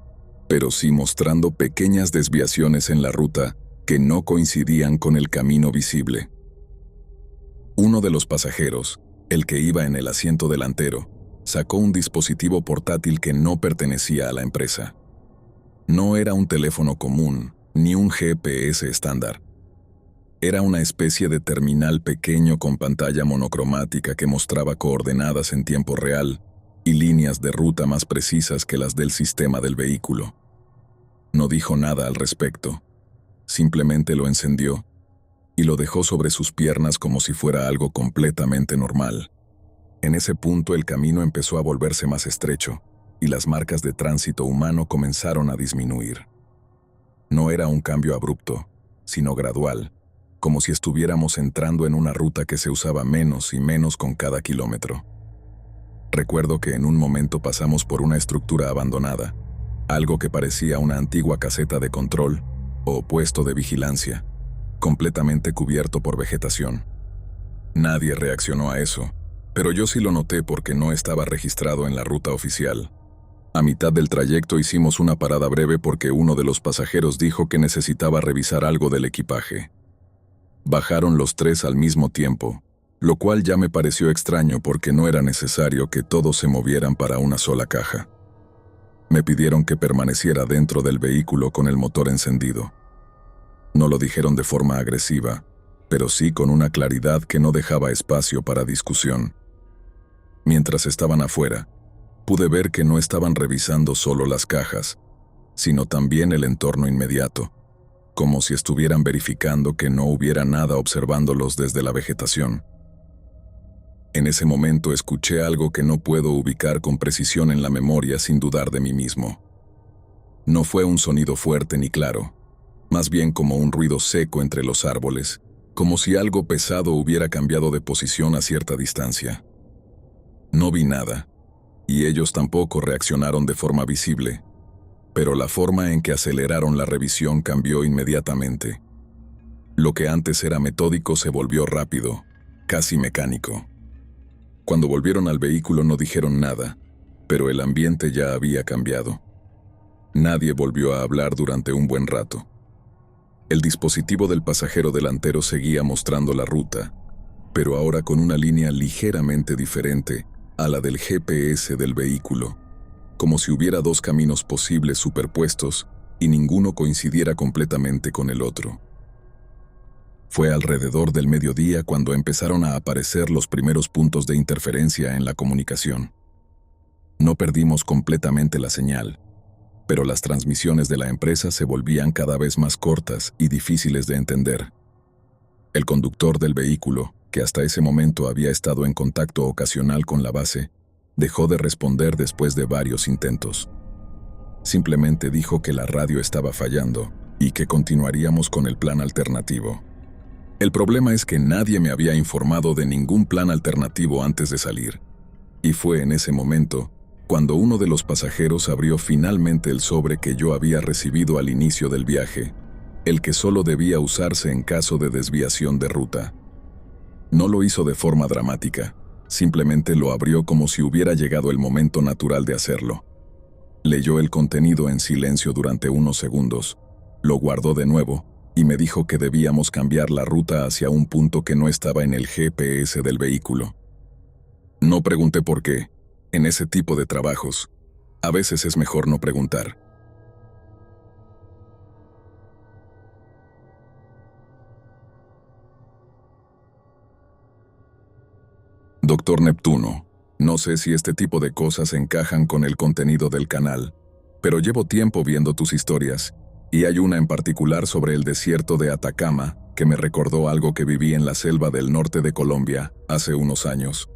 pero sí mostrando pequeñas desviaciones en la ruta que no coincidían con el camino visible. Uno de los pasajeros, el que iba en el asiento delantero, sacó un dispositivo portátil que no pertenecía a la empresa. No era un teléfono común, ni un GPS estándar. Era una especie de terminal pequeño con pantalla monocromática que mostraba coordenadas en tiempo real y líneas de ruta más precisas que las del sistema del vehículo. No dijo nada al respecto, simplemente lo encendió y lo dejó sobre sus piernas como si fuera algo completamente normal. En ese punto el camino empezó a volverse más estrecho y las marcas de tránsito humano comenzaron a disminuir. No era un cambio abrupto, sino gradual, como si estuviéramos entrando en una ruta que se usaba menos y menos con cada kilómetro. Recuerdo que en un momento pasamos por una estructura abandonada, algo que parecía una antigua caseta de control o puesto de vigilancia, completamente cubierto por vegetación. Nadie reaccionó a eso, pero yo sí lo noté porque no estaba registrado en la ruta oficial. A mitad del trayecto hicimos una parada breve porque uno de los pasajeros dijo que necesitaba revisar algo del equipaje. Bajaron los tres al mismo tiempo, lo cual ya me pareció extraño porque no era necesario que todos se movieran para una sola caja. Me pidieron que permaneciera dentro del vehículo con el motor encendido. No lo dijeron de forma agresiva, pero sí con una claridad que no dejaba espacio para discusión. Mientras estaban afuera, pude ver que no estaban revisando solo las cajas, sino también el entorno inmediato, como si estuvieran verificando que no hubiera nada observándolos desde la vegetación. En ese momento escuché algo que no puedo ubicar con precisión en la memoria sin dudar de mí mismo. No fue un sonido fuerte ni claro, más bien como un ruido seco entre los árboles, como si algo pesado hubiera cambiado de posición a cierta distancia. No vi nada, y ellos tampoco reaccionaron de forma visible, pero la forma en que aceleraron la revisión cambió inmediatamente. Lo que antes era metódico se volvió rápido, casi mecánico. Cuando volvieron al vehículo no dijeron nada, pero el ambiente ya había cambiado. Nadie volvió a hablar durante un buen rato. El dispositivo del pasajero delantero seguía mostrando la ruta, pero ahora con una línea ligeramente diferente a la del GPS del vehículo, como si hubiera dos caminos posibles superpuestos y ninguno coincidiera completamente con el otro. Fue alrededor del mediodía cuando empezaron a aparecer los primeros puntos de interferencia en la comunicación. No perdimos completamente la señal, pero las transmisiones de la empresa se volvían cada vez más cortas y difíciles de entender. El conductor del vehículo, que hasta ese momento había estado en contacto ocasional con la base, dejó de responder después de varios intentos. Simplemente dijo que la radio estaba fallando y que continuaríamos con el plan alternativo. El problema es que nadie me había informado de ningún plan alternativo antes de salir, y fue en ese momento cuando uno de los pasajeros abrió finalmente el sobre que yo había recibido al inicio del viaje, el que solo debía usarse en caso de desviación de ruta. No lo hizo de forma dramática, simplemente lo abrió como si hubiera llegado el momento natural de hacerlo. Leyó el contenido en silencio durante unos segundos, lo guardó de nuevo y me dijo que debíamos cambiar la ruta hacia un punto que no estaba en el GPS del vehículo. No pregunté por qué. En ese tipo de trabajos, a veces es mejor no preguntar. Doctor Neptuno, No sé si este tipo de cosas encajan con el contenido del canal, pero llevo tiempo viendo tus historias, y hay una en particular sobre el desierto de Atacama que me recordó algo que viví en la selva del norte de Colombia hace unos años.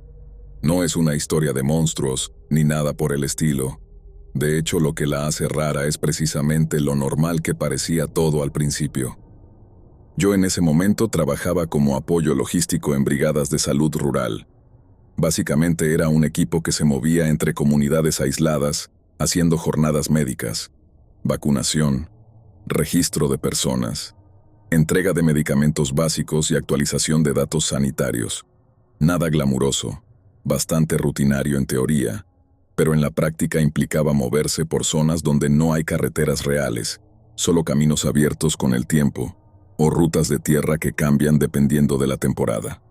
No es una historia de monstruos, ni nada por el estilo. De hecho, lo que la hace rara es precisamente lo normal que parecía todo al principio. Yo en ese momento trabajaba como apoyo logístico en brigadas de salud rural. Básicamente era un equipo que se movía entre comunidades aisladas, haciendo jornadas médicas, vacunación, registro de personas, entrega de medicamentos básicos y actualización de datos sanitarios. Nada glamuroso, bastante rutinario en teoría, pero en la práctica implicaba moverse por zonas donde no hay carreteras reales, solo caminos abiertos con el tiempo, o rutas de tierra que cambian dependiendo de la temporada.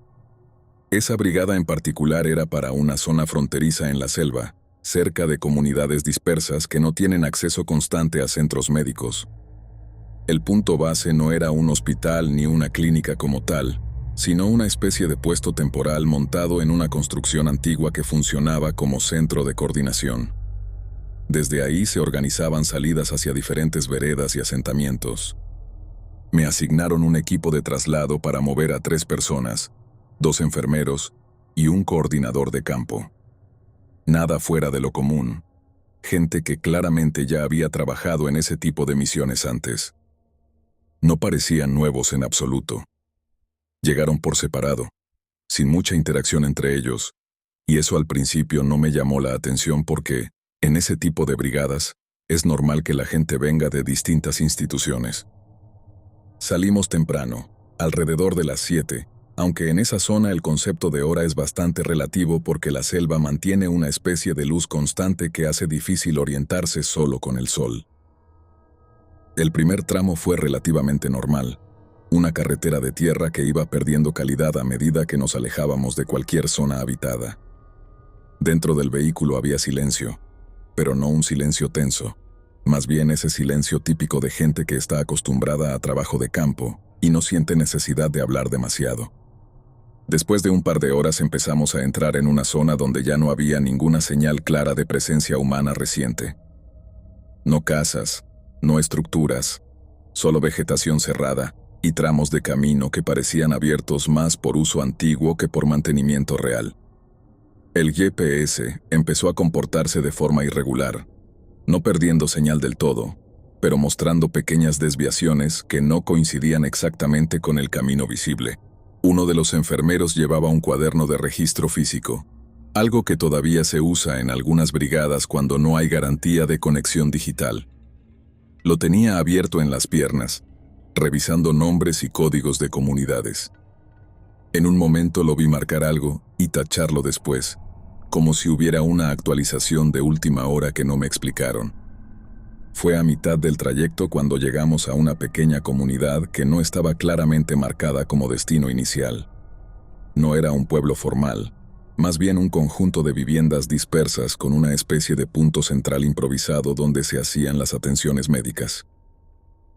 Esa brigada en particular era para una zona fronteriza en la selva, cerca de comunidades dispersas que no tienen acceso constante a centros médicos. El punto base no era un hospital ni una clínica como tal, sino una especie de puesto temporal montado en una construcción antigua que funcionaba como centro de coordinación. Desde ahí se organizaban salidas hacia diferentes veredas y asentamientos. Me asignaron un equipo de traslado para mover a 3 personas, 2 enfermeros y un coordinador de campo. Nada fuera de lo común. Gente que claramente ya había trabajado en ese tipo de misiones antes. No parecían nuevos en absoluto. Llegaron por separado, sin mucha interacción entre ellos, y eso al principio no me llamó la atención porque, en ese tipo de brigadas, es normal que la gente venga de distintas instituciones. Salimos temprano, alrededor de las 7, aunque en esa zona el concepto de hora es bastante relativo porque la selva mantiene una especie de luz constante que hace difícil orientarse solo con el sol. El primer tramo fue relativamente normal, una carretera de tierra que iba perdiendo calidad a medida que nos alejábamos de cualquier zona habitada. Dentro del vehículo había silencio, pero no un silencio tenso, más bien ese silencio típico de gente que está acostumbrada a trabajo de campo y no siente necesidad de hablar demasiado. Después de un par de horas empezamos a entrar en una zona donde ya no había ninguna señal clara de presencia humana reciente. No casas, no estructuras, solo vegetación cerrada y tramos de camino que parecían abiertos más por uso antiguo que por mantenimiento real. El GPS empezó a comportarse de forma irregular, no perdiendo señal del todo, pero mostrando pequeñas desviaciones que no coincidían exactamente con el camino visible. Uno de los enfermeros llevaba un cuaderno de registro físico, algo que todavía se usa en algunas brigadas cuando no hay garantía de conexión digital. Lo tenía abierto en las piernas, revisando nombres y códigos de comunidades. En un momento lo vi marcar algo y tacharlo después, como si hubiera una actualización de última hora que no me explicaron. Fue a mitad del trayecto cuando llegamos a una pequeña comunidad que no estaba claramente marcada como destino inicial. No era un pueblo formal, más bien un conjunto de viviendas dispersas con una especie de punto central improvisado donde se hacían las atenciones médicas.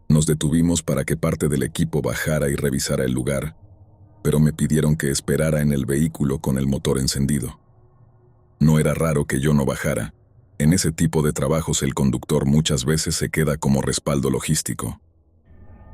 Nos detuvimos para que parte del equipo bajara y revisara el lugar, pero me pidieron que esperara en el vehículo con el motor encendido. No era raro que yo no bajara. En ese tipo de trabajos el conductor muchas veces se queda como respaldo logístico.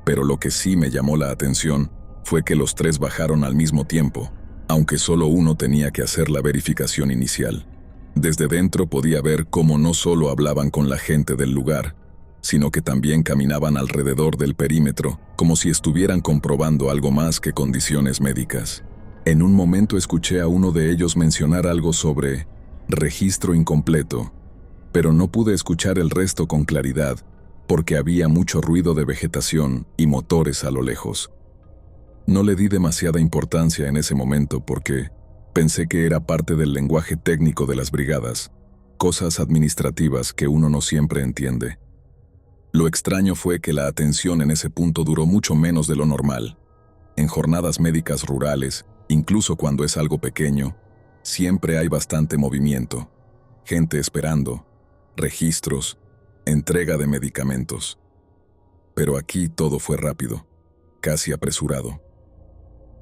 Pero lo que sí me llamó la atención fue que los 3 bajaron al mismo tiempo, aunque solo uno tenía que hacer la verificación inicial. Desde dentro podía ver cómo no solo hablaban con la gente del lugar, sino que también caminaban alrededor del perímetro, como si estuvieran comprobando algo más que condiciones médicas. En un momento escuché a uno de ellos mencionar algo sobre registro incompleto, pero no pude escuchar el resto con claridad, porque había mucho ruido de vegetación y motores a lo lejos. No le di demasiada importancia en ese momento porque pensé que era parte del lenguaje técnico de las brigadas, cosas administrativas que uno no siempre entiende. Lo extraño fue que la atención en ese punto duró mucho menos de lo normal. En jornadas médicas rurales, incluso cuando es algo pequeño, siempre hay bastante movimiento, gente esperando, registros, entrega de medicamentos. Pero aquí todo fue rápido, casi apresurado.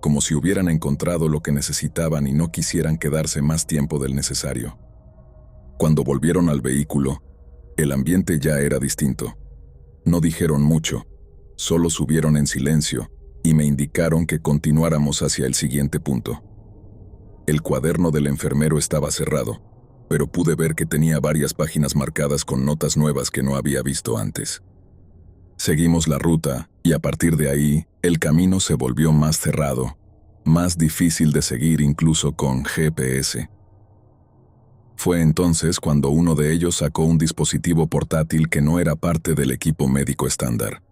como si hubieran encontrado lo que necesitaban y no quisieran quedarse más tiempo del necesario. Cuando volvieron al vehículo, el ambiente ya era distinto. No dijeron mucho, solo subieron en silencio y me indicaron que continuáramos hacia el siguiente punto. El cuaderno del enfermero estaba cerrado, pero pude ver que tenía varias páginas marcadas con notas nuevas que no había visto antes. Seguimos la ruta y a partir de ahí, el camino se volvió más cerrado, más difícil de seguir incluso con GPS. Fue entonces cuando uno de ellos sacó un dispositivo portátil que no era parte del equipo médico estándar.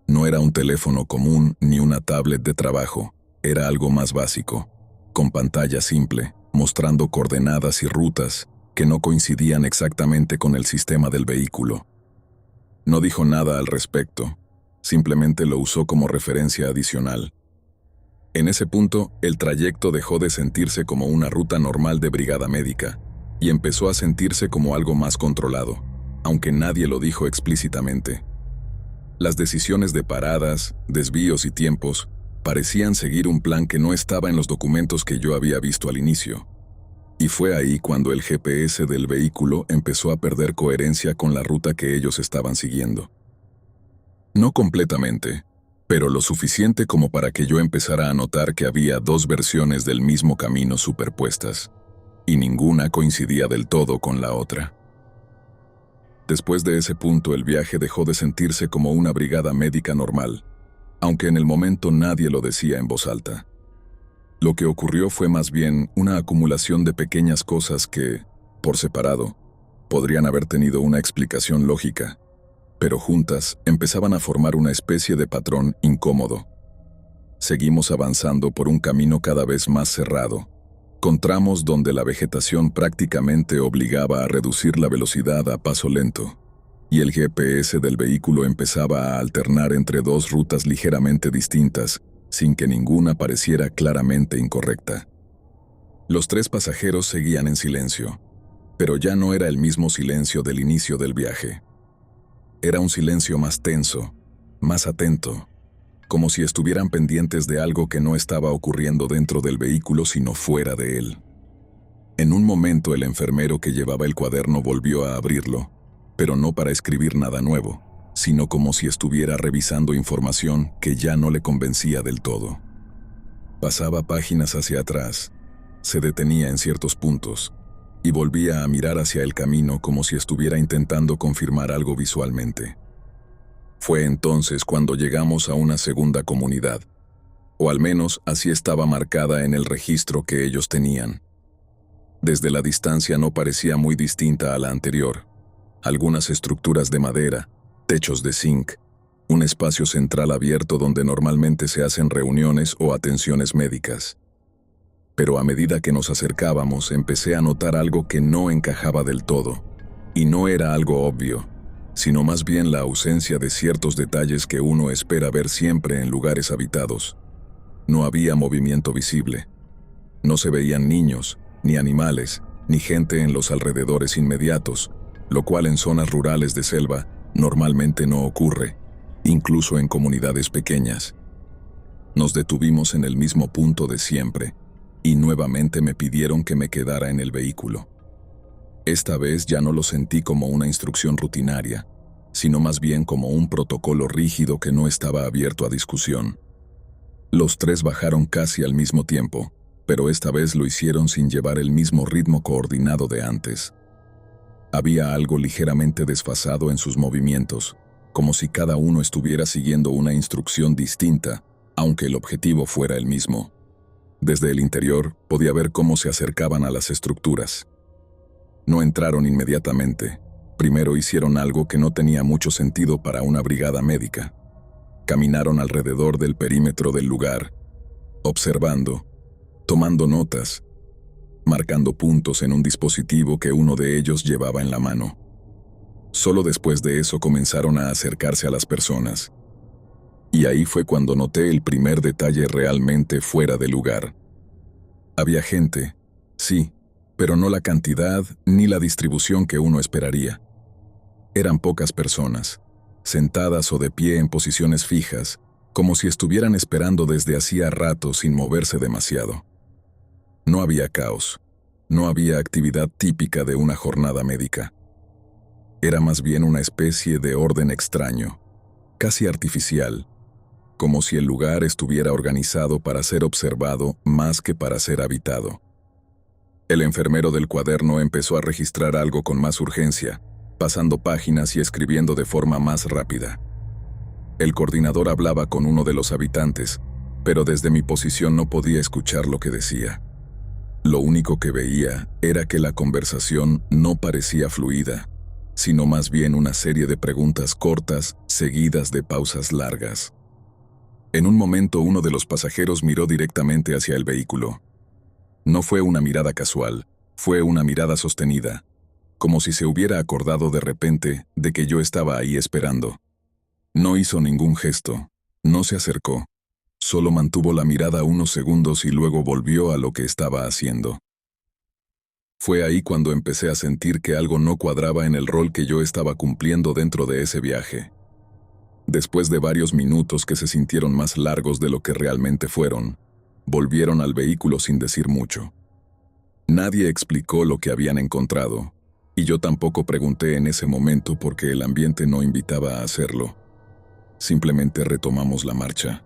No era un teléfono común ni una tablet de trabajo, era algo más básico, con pantalla simple, mostrando coordenadas y rutas que no coincidían exactamente con el sistema del vehículo. No dijo nada al respecto, simplemente lo usó como referencia adicional. En ese punto, el trayecto dejó de sentirse como una ruta normal de brigada médica y empezó a sentirse como algo más controlado, aunque nadie lo dijo explícitamente. Las decisiones de paradas, desvíos y tiempos parecían seguir un plan que no estaba en los documentos que yo había visto al inicio. Y fue ahí cuando el GPS del vehículo empezó a perder coherencia con la ruta que ellos estaban siguiendo. No completamente, pero lo suficiente como para que yo empezara a notar que había dos versiones del mismo camino superpuestas, y ninguna coincidía del todo con la otra. Después de ese punto, el viaje dejó de sentirse como una brigada médica normal, aunque en el momento nadie lo decía en voz alta. Lo que ocurrió fue más bien una acumulación de pequeñas cosas que, por separado, podrían haber tenido una explicación lógica, pero juntas empezaban a formar una especie de patrón incómodo. Seguimos avanzando por un camino cada vez más cerrado, con tramos donde la vegetación prácticamente obligaba a reducir la velocidad a paso lento, y el GPS del vehículo empezaba a alternar entre dos rutas ligeramente distintas, sin que ninguna pareciera claramente incorrecta. Los tres pasajeros seguían en silencio, pero ya no era el mismo silencio del inicio del viaje. Era un silencio más tenso, más atento, como si estuvieran pendientes de algo que no estaba ocurriendo dentro del vehículo sino fuera de él. En un momento el enfermero que llevaba el cuaderno volvió a abrirlo, pero no para escribir nada nuevo, sino como si estuviera revisando información que ya no le convencía del todo. Pasaba páginas hacia atrás, se detenía en ciertos puntos, y volvía a mirar hacia el camino como si estuviera intentando confirmar algo visualmente. Fue entonces cuando llegamos a una segunda comunidad, o al menos así estaba marcada en el registro que ellos tenían. Desde la distancia no parecía muy distinta a la anterior. Algunas estructuras de madera, techos de zinc, un espacio central abierto donde normalmente se hacen reuniones o atenciones médicas. Pero a medida que nos acercábamos empecé a notar algo que no encajaba del todo, y no era algo obvio, sino más bien la ausencia de ciertos detalles que uno espera ver siempre en lugares habitados. No había movimiento visible. No se veían niños, ni animales, ni gente en los alrededores inmediatos, lo cual en zonas rurales de selva normalmente no ocurre, incluso en comunidades pequeñas. Nos detuvimos en el mismo punto de siempre, y nuevamente me pidieron que me quedara en el vehículo. Esta vez ya no lo sentí como una instrucción rutinaria, sino más bien como un protocolo rígido que no estaba abierto a discusión. Los tres bajaron casi al mismo tiempo, pero esta vez lo hicieron sin llevar el mismo ritmo coordinado de antes. Había algo ligeramente desfasado en sus movimientos, como si cada uno estuviera siguiendo una instrucción distinta, aunque el objetivo fuera el mismo. Desde el interior podía ver cómo se acercaban a las estructuras. No entraron inmediatamente. Primero hicieron algo que no tenía mucho sentido para una brigada médica. Caminaron alrededor del perímetro del lugar, observando, tomando notas, marcando puntos en un dispositivo que uno de ellos llevaba en la mano. Solo después de eso comenzaron a acercarse a las personas. Y ahí fue cuando noté el primer detalle realmente fuera de lugar. Había gente, sí, pero no la cantidad ni la distribución que uno esperaría. Eran pocas personas, sentadas o de pie en posiciones fijas, como si estuvieran esperando desde hacía rato sin moverse demasiado. No había caos, no había actividad típica de una jornada médica. Era más bien una especie de orden extraño, casi artificial, como si el lugar estuviera organizado para ser observado más que para ser habitado. El enfermero del cuaderno empezó a registrar algo con más urgencia, pasando páginas y escribiendo de forma más rápida. El coordinador hablaba con uno de los habitantes, pero desde mi posición no podía escuchar lo que decía. Lo único que veía era que la conversación no parecía fluida, sino más bien una serie de preguntas cortas, seguidas de pausas largas. En un momento uno de los pasajeros miró directamente hacia el vehículo. No fue una mirada casual, fue una mirada sostenida, como si se hubiera acordado de repente de que yo estaba ahí esperando. No hizo ningún gesto, no se acercó, solo mantuvo la mirada unos segundos y luego volvió a lo que estaba haciendo. Fue ahí cuando empecé a sentir que algo no cuadraba en el rol que yo estaba cumpliendo dentro de ese viaje. Después de varios minutos que se sintieron más largos de lo que realmente fueron, volvieron al vehículo sin decir mucho. Nadie explicó lo que habían encontrado, y yo tampoco pregunté en ese momento porque el ambiente no invitaba a hacerlo. Simplemente retomamos la marcha.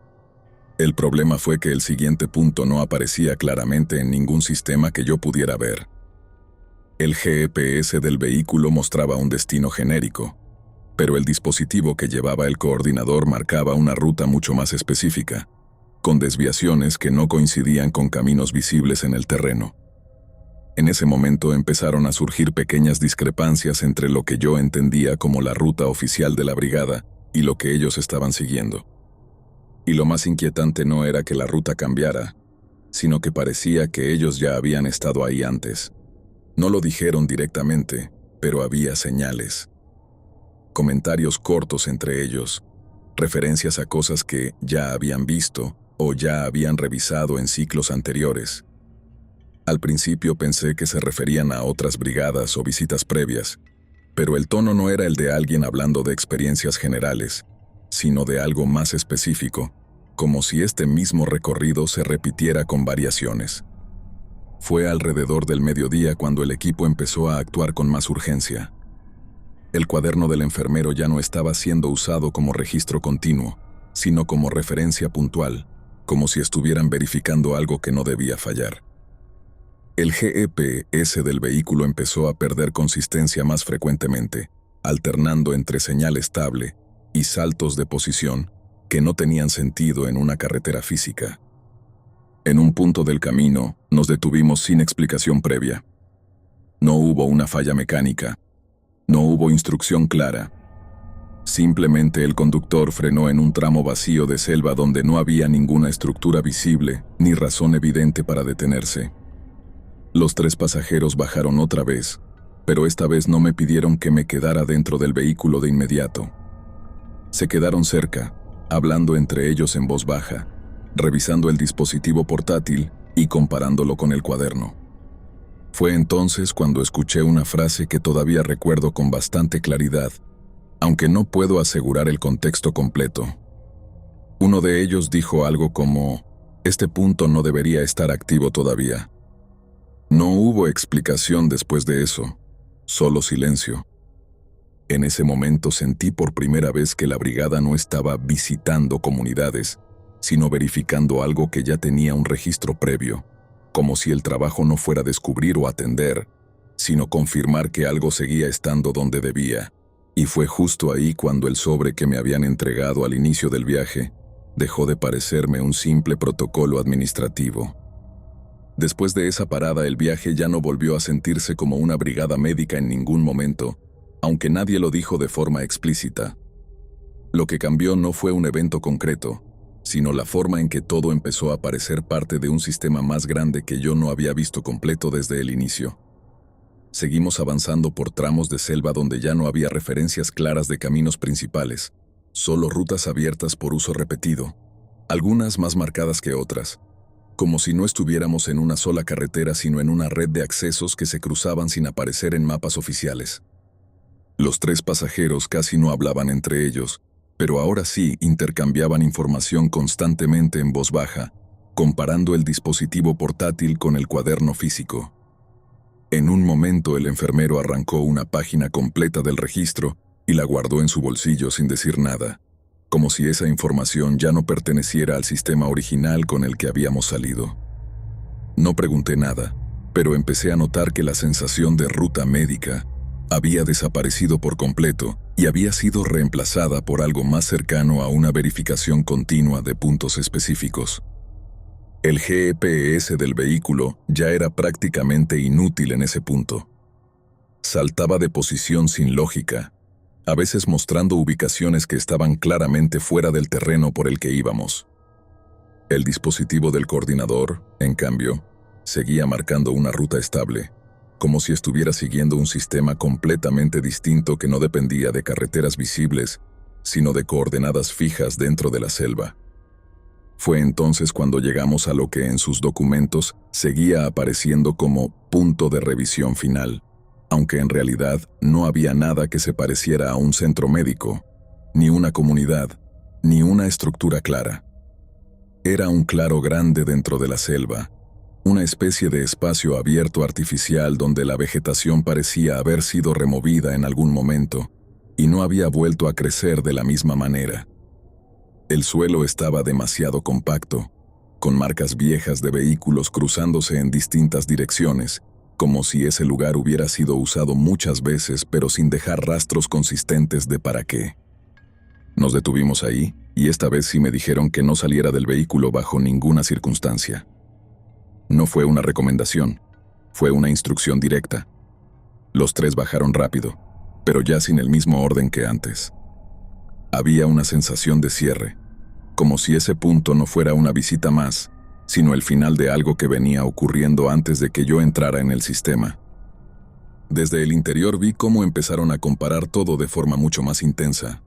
El problema fue que el siguiente punto no aparecía claramente en ningún sistema que yo pudiera ver. El GPS del vehículo mostraba un destino genérico, pero el dispositivo que llevaba el coordinador marcaba una ruta mucho más específica, con desviaciones que no coincidían con caminos visibles en el terreno. En ese momento empezaron a surgir pequeñas discrepancias entre lo que yo entendía como la ruta oficial de la brigada y lo que ellos estaban siguiendo. Y lo más inquietante no era que la ruta cambiara, sino que parecía que ellos ya habían estado ahí antes. No lo dijeron directamente, pero había señales. Comentarios cortos entre ellos, referencias a cosas que ya habían visto o ya habían revisado en ciclos anteriores. Al principio pensé que se referían a otras brigadas o visitas previas, pero el tono no era el de alguien hablando de experiencias generales, sino de algo más específico, como si este mismo recorrido se repitiera con variaciones. Fue alrededor del mediodía cuando el equipo empezó a actuar con más urgencia. El cuaderno del enfermero ya no estaba siendo usado como registro continuo, sino como referencia puntual, como si estuvieran verificando algo que no debía fallar. El GPS del vehículo empezó a perder consistencia más frecuentemente, alternando entre señal estable y saltos de posición que no tenían sentido en una carretera física. En un punto del camino, nos detuvimos sin explicación previa. No hubo una falla mecánica, no hubo instrucción clara. Simplemente el conductor frenó en un tramo vacío de selva donde no había ninguna estructura visible ni razón evidente para detenerse. Los 3 pasajeros bajaron otra vez, pero esta vez no me pidieron que me quedara dentro del vehículo de inmediato. Se quedaron cerca, hablando entre ellos en voz baja, revisando el dispositivo portátil y comparándolo con el cuaderno. Fue entonces cuando escuché una frase que todavía recuerdo con bastante claridad, aunque no puedo asegurar el contexto completo. Uno de ellos dijo algo como: "Este punto no debería estar activo todavía". No hubo explicación después de eso, solo silencio. En ese momento sentí por primera vez que la brigada no estaba visitando comunidades, sino verificando algo que ya tenía un registro previo, como si el trabajo no fuera descubrir o atender, sino confirmar que algo seguía estando donde debía. Y fue justo ahí cuando el sobre que me habían entregado al inicio del viaje dejó de parecerme un simple protocolo administrativo. Después de esa parada, el viaje ya no volvió a sentirse como una brigada médica en ningún momento, aunque nadie lo dijo de forma explícita. Lo que cambió no fue un evento concreto, sino la forma en que todo empezó a parecer parte de un sistema más grande que yo no había visto completo desde el inicio. Seguimos avanzando por tramos de selva donde ya no había referencias claras de caminos principales, solo rutas abiertas por uso repetido, algunas más marcadas que otras, como si no estuviéramos en una sola carretera sino en una red de accesos que se cruzaban sin aparecer en mapas oficiales. Los 3 pasajeros casi no hablaban entre ellos, pero ahora sí intercambiaban información constantemente en voz baja, comparando el dispositivo portátil con el cuaderno físico. En un momento el enfermero arrancó una página completa del registro y la guardó en su bolsillo sin decir nada, como si esa información ya no perteneciera al sistema original con el que habíamos salido. No pregunté nada, pero empecé a notar que la sensación de ruta médica había desaparecido por completo y había sido reemplazada por algo más cercano a una verificación continua de puntos específicos. El GPS del vehículo ya era prácticamente inútil en ese punto. Saltaba de posición sin lógica, a veces mostrando ubicaciones que estaban claramente fuera del terreno por el que íbamos. El dispositivo del coordinador, en cambio, seguía marcando una ruta estable, como si estuviera siguiendo un sistema completamente distinto que no dependía de carreteras visibles, sino de coordenadas fijas dentro de la selva. Fue entonces cuando llegamos a lo que en sus documentos seguía apareciendo como punto de revisión final, aunque en realidad no había nada que se pareciera a un centro médico, ni una comunidad, ni una estructura clara. Era un claro grande dentro de la selva, una especie de espacio abierto artificial donde la vegetación parecía haber sido removida en algún momento y no había vuelto a crecer de la misma manera. El suelo estaba demasiado compacto, con marcas viejas de vehículos cruzándose en distintas direcciones, como si ese lugar hubiera sido usado muchas veces pero sin dejar rastros consistentes de para qué. Nos detuvimos ahí, y esta vez sí me dijeron que no saliera del vehículo bajo ninguna circunstancia. No fue una recomendación, fue una instrucción directa. Los tres bajaron rápido, pero ya sin el mismo orden que antes. Había una sensación de cierre, como si ese punto no fuera una visita más, sino el final de algo que venía ocurriendo antes de que yo entrara en el sistema. Desde el interior vi cómo empezaron a comparar todo de forma mucho más intensa.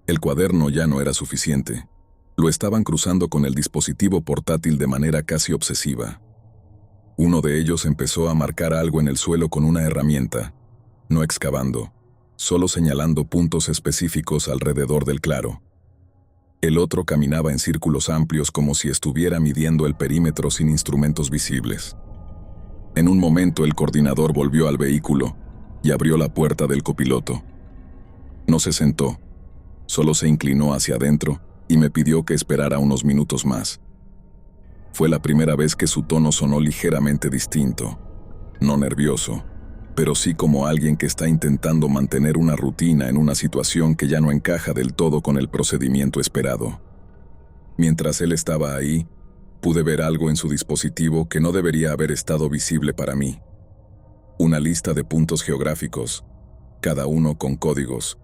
El cuaderno ya no era suficiente. Lo estaban cruzando con el dispositivo portátil de manera casi obsesiva. Uno de ellos empezó a marcar algo en el suelo con una herramienta, no excavando, solo señalando puntos específicos alrededor del claro. El otro caminaba en círculos amplios como si estuviera midiendo el perímetro sin instrumentos visibles. En un momento el coordinador volvió al vehículo y abrió la puerta del copiloto. No se sentó, solo se inclinó hacia adentro y me pidió que esperara unos minutos más. Fue la primera vez que su tono sonó ligeramente distinto, no nervioso, pero sí como alguien que está intentando mantener una rutina en una situación que ya no encaja del todo con el procedimiento esperado. Mientras él estaba ahí, pude ver algo en su dispositivo que no debería haber estado visible para mí. Una lista de puntos geográficos, cada uno con códigos,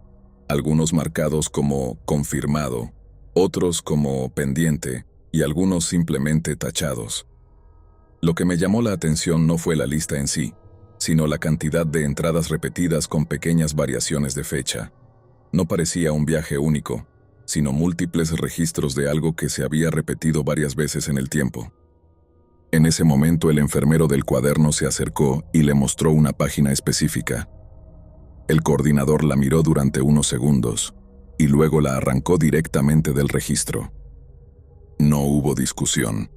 algunos marcados como confirmado, otros como pendiente y algunos simplemente tachados. Lo que me llamó la atención no fue la lista en sí, sino la cantidad de entradas repetidas con pequeñas variaciones de fecha. No parecía un viaje único, sino múltiples registros de algo que se había repetido varias veces en el tiempo. En ese momento el enfermero del cuaderno se acercó y le mostró una página específica. El coordinador la miró durante unos segundos, y luego la arrancó directamente del registro. No hubo discusión.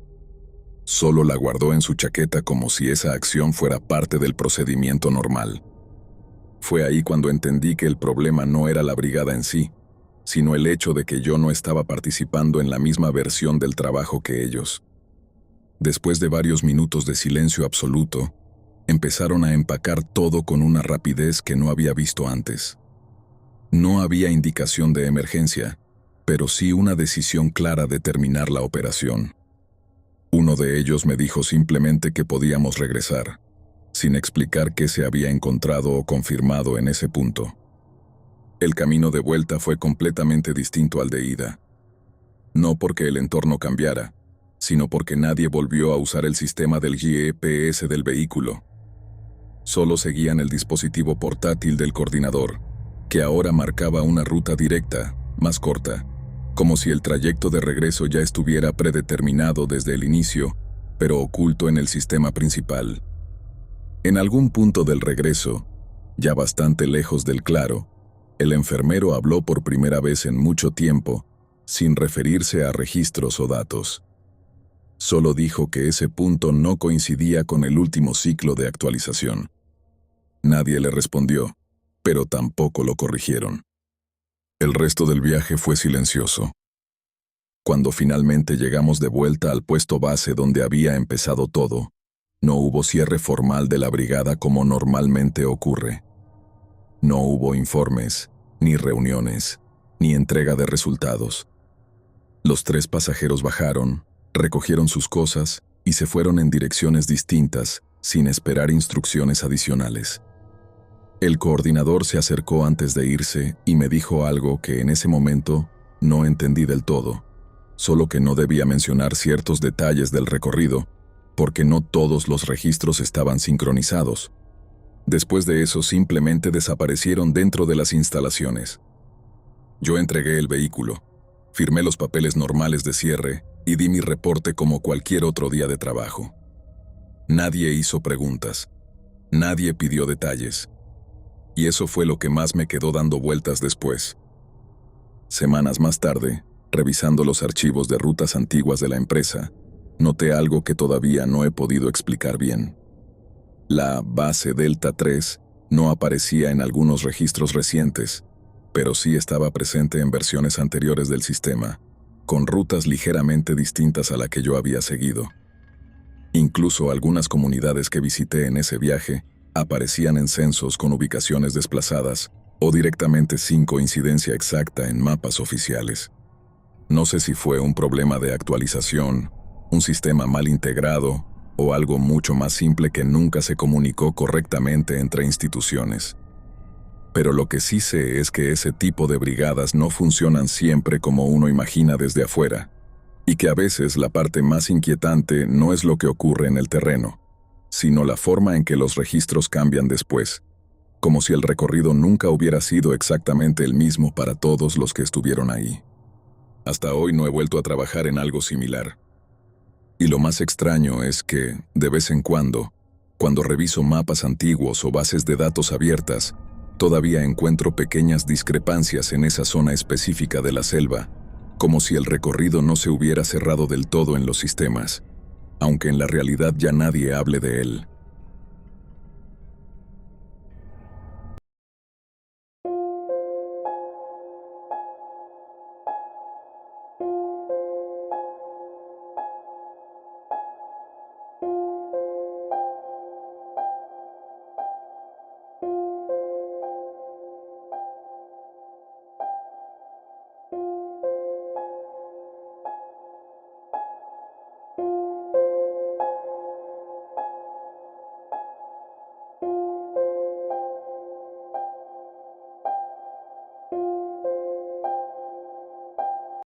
Solo la guardó en su chaqueta como si esa acción fuera parte del procedimiento normal. Fue ahí cuando entendí que el problema no era la brigada en sí, sino el hecho de que yo no estaba participando en la misma versión del trabajo que ellos. Después de varios minutos de silencio absoluto, empezaron a empacar todo con una rapidez que no había visto antes. No había indicación de emergencia, pero sí una decisión clara de terminar la operación. Uno de ellos me dijo simplemente que podíamos regresar, sin explicar qué se había encontrado o confirmado en ese punto. El camino de vuelta fue completamente distinto al de ida. No porque el entorno cambiara, sino porque nadie volvió a usar el sistema del GPS del vehículo. Solo seguían el dispositivo portátil del coordinador, que ahora marcaba una ruta directa, más corta, como si el trayecto de regreso ya estuviera predeterminado desde el inicio, pero oculto en el sistema principal. En algún punto del regreso, ya bastante lejos del claro, El enfermero habló por primera vez en mucho tiempo, sin referirse a registros o datos. Solo dijo que ese punto no coincidía con el último ciclo de actualización. Nadie le respondió, pero tampoco lo corrigieron. El resto del viaje fue silencioso. Cuando finalmente llegamos de vuelta al puesto base donde había empezado todo, no hubo cierre formal de la brigada como normalmente ocurre. No hubo informes, ni reuniones, ni entrega de resultados. Los 3 pasajeros bajaron, recogieron sus cosas y se fueron en direcciones distintas, sin esperar instrucciones adicionales. El coordinador se acercó antes de irse y me dijo algo que en ese momento no entendí del todo, solo que no debía mencionar ciertos detalles del recorrido, porque no todos los registros estaban sincronizados. Después de eso simplemente desaparecieron dentro de las instalaciones. Yo entregué el vehículo, firmé los papeles normales de cierre y di mi reporte como cualquier otro día de trabajo. Nadie hizo preguntas, nadie pidió detalles. Y eso fue lo que más me quedó dando vueltas después. Semanas más tarde, revisando los archivos de rutas antiguas de la empresa, noté algo que todavía no he podido explicar bien. La base Delta 3 no aparecía en algunos registros recientes, pero sí estaba presente en versiones anteriores del sistema, con rutas ligeramente distintas a la que yo había seguido. Incluso algunas comunidades que visité en ese viaje aparecían en censos con ubicaciones desplazadas o directamente sin coincidencia exacta en mapas oficiales. No sé si fue un problema de actualización, un sistema mal integrado o algo mucho más simple que nunca se comunicó correctamente entre instituciones. Pero lo que sí sé es que ese tipo de brigadas no funcionan siempre como uno imagina desde afuera, y que a veces la parte más inquietante no es lo que ocurre en el terreno, sino la forma en que los registros cambian después, como si el recorrido nunca hubiera sido exactamente el mismo para todos los que estuvieron ahí. Hasta hoy no he vuelto a trabajar en algo similar. Y lo más extraño es que, de vez en cuando reviso mapas antiguos o bases de datos abiertas, todavía encuentro pequeñas discrepancias en esa zona específica de la selva, como si el recorrido no se hubiera cerrado del todo en los sistemas, aunque en la realidad ya nadie hable de él.